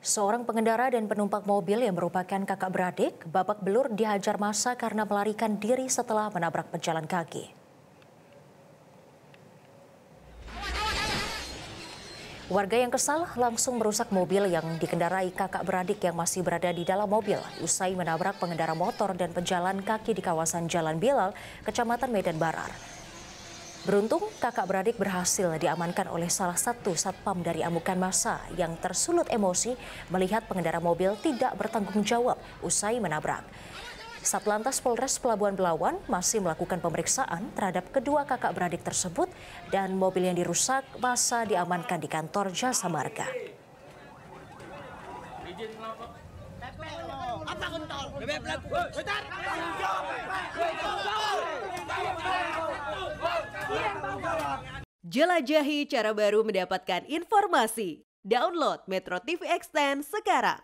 Seorang pengendara dan penumpang mobil yang merupakan kakak beradik babak belur dihajar massa karena melarikan diri setelah menabrak pejalan kaki. Warga yang kesal langsung merusak mobil yang dikendarai kakak beradik yang masih berada di dalam mobil usai menabrak pengendara motor dan pejalan kaki di kawasan Jalan Bilal, Kecamatan Medan Barar. Beruntung, kakak beradik berhasil diamankan oleh salah satu satpam dari amukan massa yang tersulut emosi melihat pengendara mobil tidak bertanggung jawab usai menabrak. Satlantas Polres Pelabuhan Belawan masih melakukan pemeriksaan terhadap kedua kakak beradik tersebut dan mobil yang dirusak massa diamankan di kantor Jasa Marga. Jelajahi cara baru mendapatkan informasi. Download Metro TV Extend sekarang.